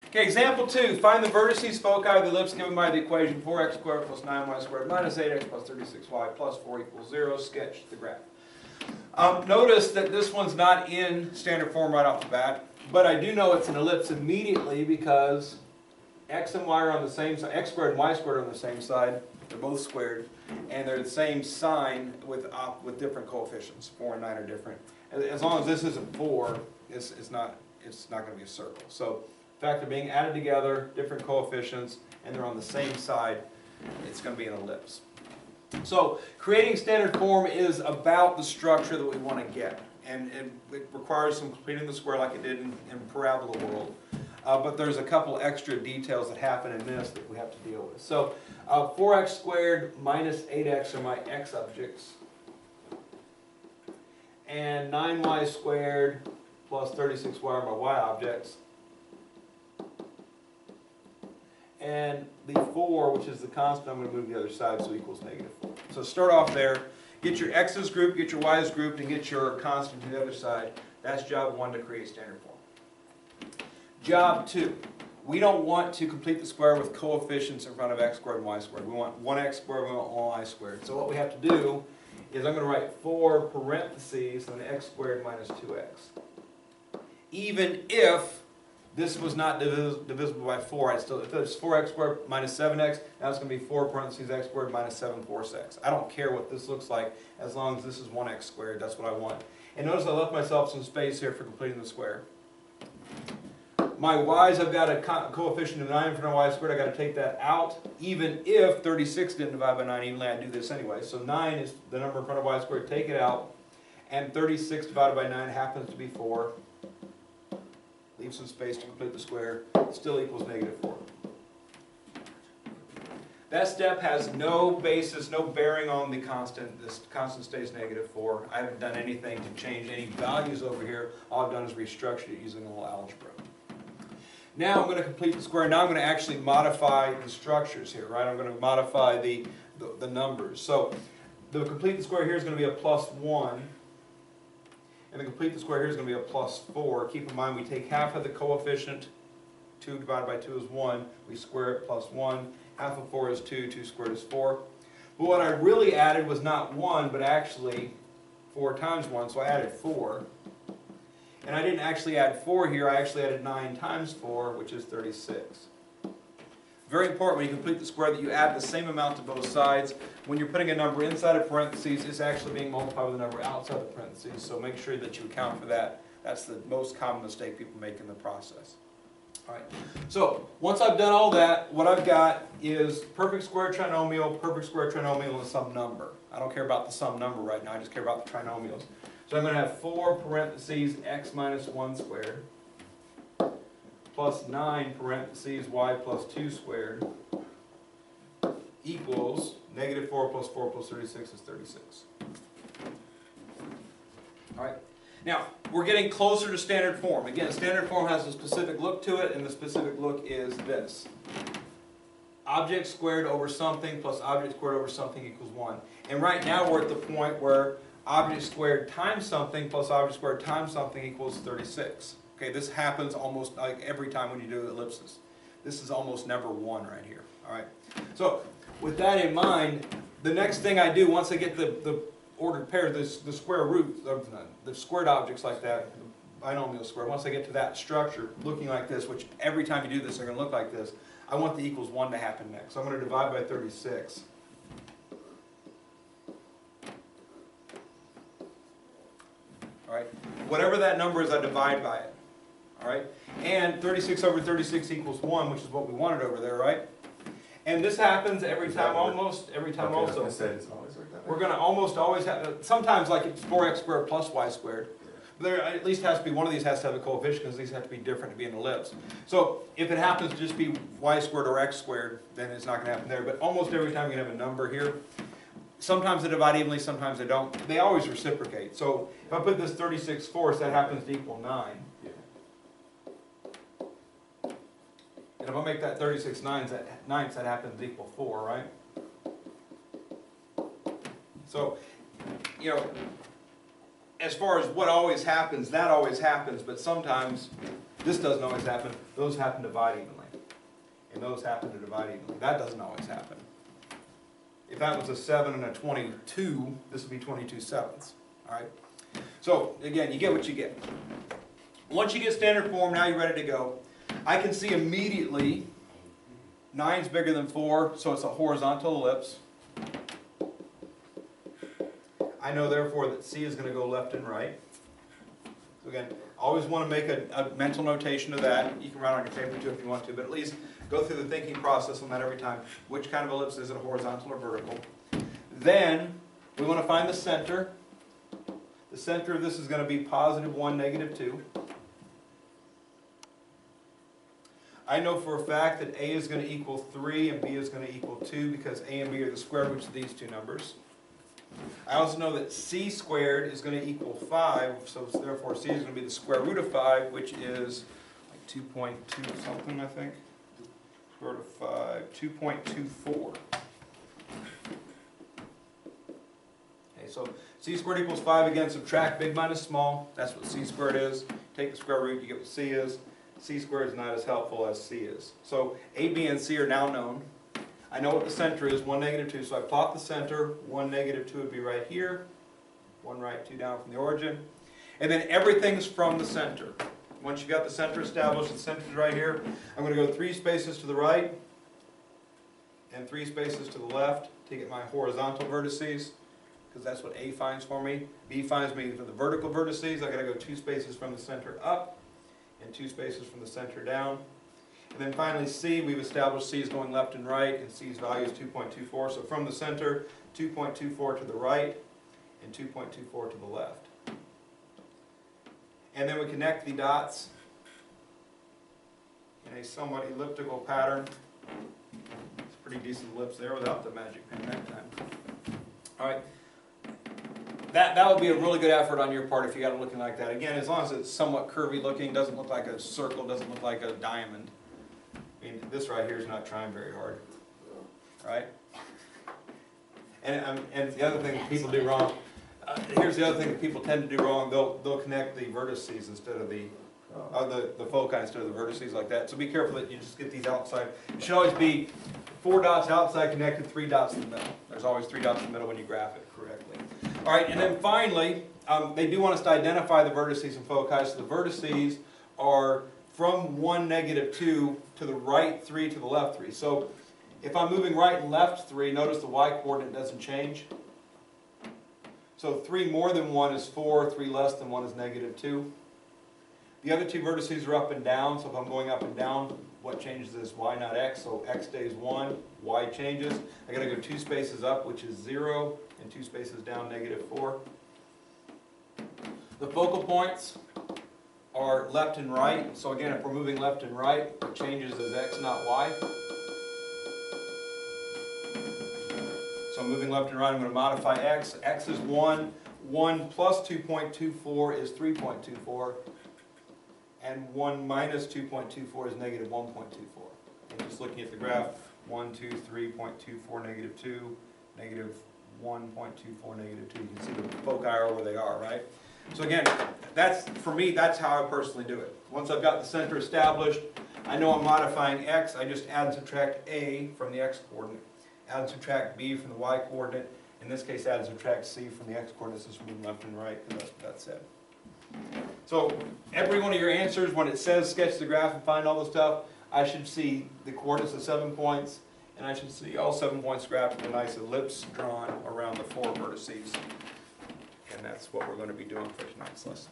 Okay, example 2. Find the vertices, foci of the ellipse given by the equation 4x squared plus 9y squared minus 8x plus 36y plus 4 equals 0. Sketch the graph. Notice that this one's not in standard form right off the bat, but I do know it's an ellipse immediately because x and y are on the same side, x squared and y squared are on the same side. They're both squared, and they're the same sign with different coefficients. 4 and 9 are different. As long as this isn't 4, it's not going to be a circle. So the fact they're being added together, different coefficients, and they're on the same side, it's going to be an ellipse. So creating standard form is about the structure that we want to get, and it requires some completing the square like it did in parabola world. But there's a couple extra details that happen in this that we have to deal with. So 4x squared minus 8x are my x objects, and 9y squared plus 36y are my y objects. And the 4, which is the constant, I'm going to move the other side, so equals negative 4. So start off there, get your x's grouped, get your y's grouped, and get your constant to the other side. That's job 1 to create standard form. Job 2, we don't want to complete the square with coefficients in front of x squared and y squared. We want 1x squared, we want 1y squared. So what we have to do is I'm going to write 4 parentheses and x squared minus 2x. Even if this was not divisible by 4, if it's 4x squared minus 7x, now it's going to be 4 parentheses x squared minus 7 fourths x. I don't care what this looks like as long as this is 1x squared. That's what I want. And notice I left myself some space here for completing the square. My y's, I've got a coefficient of 9 for no y squared. I've got to take that out. Even if 36 didn't divide by 9 evenly, I'd do this anyway. So 9 is the number in front of y squared. Take it out. And 36 divided by 9 happens to be 4. Leave some space to complete the square. It still equals negative 4. That step has no basis, no bearing on the constant. This constant stays negative 4. I haven't done anything to change any values over here. All I've done is restructured it using a little algebra. Now I'm going to complete the square. Now I'm going to actually modify the structures here, right? I'm going to modify the numbers. So the complete the square here is going to be a plus 1. And the complete the square here is going to be a plus 4. Keep in mind we take half of the coefficient. 2 divided by 2 is 1. We square it plus 1. Half of 4 is 2. 2 squared is 4. But what I really added was not 1, but actually 4 times 1. So I added 4. And I didn't actually add 4 here. I actually added 9 times 4, which is 36. Very important when you complete the square that you add the same amount to both sides. When you're putting a number inside of parentheses, it's actually being multiplied with a number outside the parentheses. So make sure that you account for that. That's the most common mistake people make in the process. All right. So once I've done all that, what I've got is perfect square trinomial, and some number. I don't care about the sum number right now. I just care about the trinomials. So I'm going to have 4 parentheses x minus 1 squared plus 9 parentheses y plus 2 squared equals negative 4 plus 36 is 36. All right. Now, we're getting closer to standard form. Again, standard form has a specific look to it, and the specific look is this. Object squared over something plus object squared over something equals 1. And right now we're at the point where object squared times something plus object squared times something equals 36. Okay, this happens almost like every time when you do ellipses. This is almost never 1 right here. All right. So with that in mind, the next thing I do once I get the ordered pair, the square root of the squared objects like that, the binomial square, once I get to that structure looking like this, which every time you do this they're going to look like this, I want the equals 1 to happen next. So I'm going to divide by 36. All right. Whatever that number is, I divide by it. All right. And 36 over 36 equals 1, which is what we wanted over there, right? And this happens every time, almost every time also. We're going to almost always have, sometimes like it's 4x squared plus y squared. There at least has to be, one of these has to have a coefficient because these have to be different to be an ellipse. So if it happens to just be y squared or x squared, then it's not going to happen there. But almost every time you have a number here. Sometimes they divide evenly, sometimes they don't. They always reciprocate. So if I put this 36 fourths, that happens to equal 9. Yeah. And if I make that 36 ninths, that happens to equal 4, right? So, you know, as far as what always happens, that always happens, but sometimes This doesn't always happen. Those happen to divide evenly. And those happen to divide evenly. That doesn't always happen. If that was a 7 and a 22, this would be 22 sevenths. All right? So, again, you get what you get. Once you get standard form, now you're ready to go. I can see immediately 9 is bigger than 4, so it's a horizontal ellipse. I know, therefore, that C is going to go left and right. So again, always want to make a mental notation of that. You can write on your paper too if you want to, but at least go through the thinking process on that every time. Which kind of ellipse is it, a horizontal or vertical? Then, we want to find the center. The center of this is going to be +1, -2. I know for a fact that A is going to equal 3 and B is going to equal 2 because A and B are the square roots of these two numbers. I also know that C squared is going to equal 5, so therefore C is going to be the square root of 5, which is like 2.2 something, I think. Square root of 5, 2.24. Okay, so C squared equals 5. Again, subtract big minus small. That's what C squared is. Take the square root, you get what C is. C squared is not as helpful as C is. So A, B, and C are now known. I know what the center is, 1, -2. So I plot the center. 1, -2 would be right here. 1 right, 2 down from the origin. And then everything's from the center. Once you've got the center established, the center's right here. I'm going to go 3 spaces to the right and 3 spaces to the left to get my horizontal vertices, because that's what A finds for me. B finds me for the vertical vertices. I've got to go 2 spaces from the center up and 2 spaces from the center down. And then finally C, we've established C is going left and right, and C's value is 2.24. So from the center, 2.24 to the right and 2.24 to the left. And then we connect the dots in a somewhat elliptical pattern. It's a pretty decent ellipse there without the magic pen that time. All right. That would be a really good effort on your part if you got it looking like that. Again, as long as it's somewhat curvy looking, doesn't look like a circle, doesn't look like a diamond. I mean, this right here is not trying very hard, right? And the other thing that people do wrong, here's the other thing that people tend to do wrong, they'll connect the vertices instead of the foci instead of the vertices like that. So be careful that you just get these outside. It should always be 4 dots outside connected, 3 dots in the middle. There's always 3 dots in the middle when you graph it correctly. All right, and then finally, they do want us to identify the vertices and foci. So the vertices are from 1, -2 to the right 3 to the left 3. So if I'm moving right and left 3, notice the y-coordinate doesn't change. So 3 more than 1 is 4, 3 less than 1 is -2. The other 2 vertices are up and down, so if I'm going up and down, what changes is y, not x, so x stays 1, y changes. I got to go 2 spaces up, which is 0, and 2 spaces down, -4. The focal points are left and right, so again, if we're moving left and right, what changes is x, not y. So I'm moving left and right, I'm going to modify x. X is 1. 1 plus 2.24 is 3.24. And 1 minus 2.24 is -1.24. And just looking at the graph, 1, 2, 3.24, -2, -1.24, -2. You can see the foci are where they are, right? So again, for me, that's how I personally do it. Once I've got the center established, I know I'm modifying x, I just add and subtract a from the x-coordinate, add and subtract b from the y-coordinate, in this case add and subtract c from the x-coordinates, this is moving left and right, because that's what that said. So every one of your answers, when it says sketch the graph and find all the stuff, I should see the coordinates of 7 points, and I should see all 7 points graphed with a nice ellipse drawn around the 4 vertices. And that's what we're going to be doing for tonight's lesson.